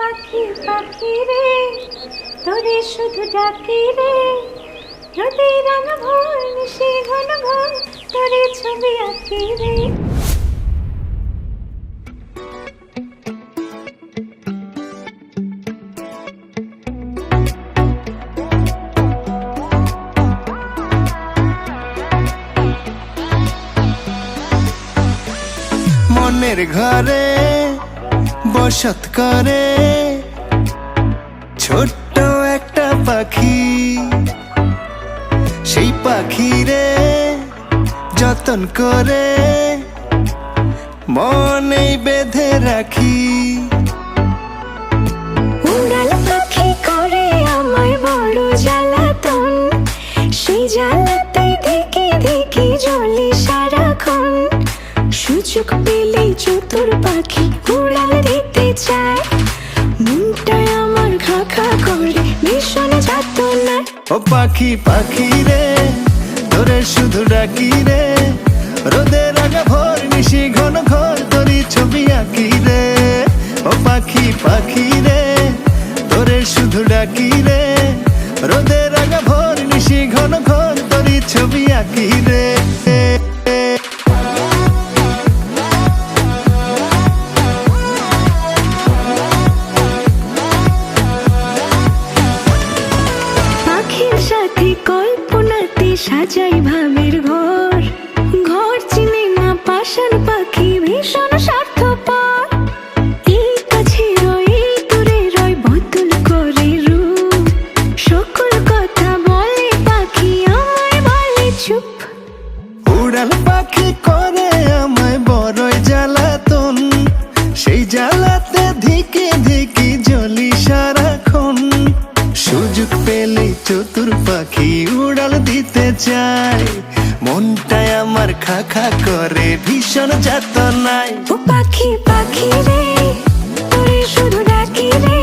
পাখি পাখি রে তোরে শুধু ডাকি রে, রোদে রাঙা ভোর নিশি ঘন ঘন তোরে ছবি আঁকি রে। মনের ঘরে বসত করে ছোট্ট একটা পাখি, সেই পাখিরে যতন করে মনেই বেঁধে রাখি। উড়াল পাখি করে আমায় বড় জ্বালাতন, সেই জ্বালাতে দেখে দেখে জ্বলি সারাক্ষণ। সুযোগ পেলেই চতুর পাখি উড়াল দিতে চায়, মনটায় আমার খা খা করে ভীষণ যাতনায়। ও পাখি পাখি রে তোরে শুধু ডাকি রে, রোদে রাঙা ভোর নিশি ঘন ঘর তোরই ছবি আঁকি রে। ও পাখি পাখি রে তোরে শুধু ডাকি রে, রোদে রাঙা ভোর নিশি ঘন ঘর তোরই ছবি আঁকি রে। পাখির সাথে কল্পনাতে সাজাই ভাবের ঘর, ঘর চিনে না পাষাণ পাখি ভীষণ স্বার্থপর। এই কাছে রয় এই দূরে রয় বদল করে রূপ, সকল কথা বলে পাখি আমায় বলে চুপ। উড়াল পাখি করে আমায় বড়ই জ্বালাতন, সেই জ্বালাতে ধিকে ধিকে জ্বলি সারাক্ষণ। সুযোগ পেলে চতুর পাখি উড়াল দিতে চায়, মনটায় আমার খা খা করে ভীষণ যাতনায়। ও পাখি পাখি রে তোরে শুধু ডাকি রে,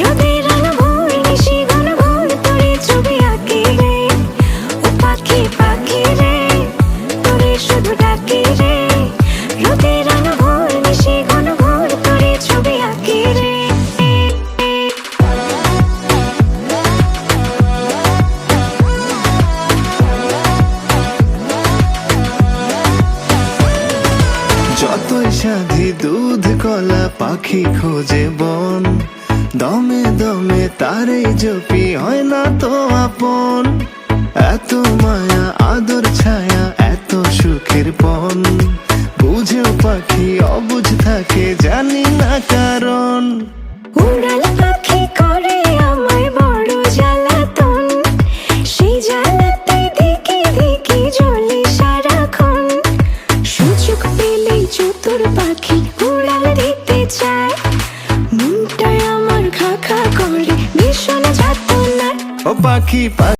রোদের আলো ভোর নিশি ঘন ঘোর তোরে ছবি আঁকি রে। ও পাখি পাখি রে তোরে শুধু ডাকি রে, রোদের আলো ভোর নিশি ঘন ঘোর তোরে ছবি আঁকি রে। যতই সাধি দুধ কলা পাখি খোঁজে বন, দমে দমে তারে জপি হয় না তো আপন। এত মায়া আদর ছায়া এত সুখের পন, বুঝেও পাখি অবুঝ থাকে জানি না কারণ। উড়াল পাখি করে আমায় বড় জ্বালাতন, সেই জ্বালাতে দেখে দেখে জ্বলি সারাক্ষণ। সুযোগ পেলেই চতুর পাখি উড়াল দিতে চায়, মনটায় আমার খা খা করে ভীষণ যাতনায়। ও পাখি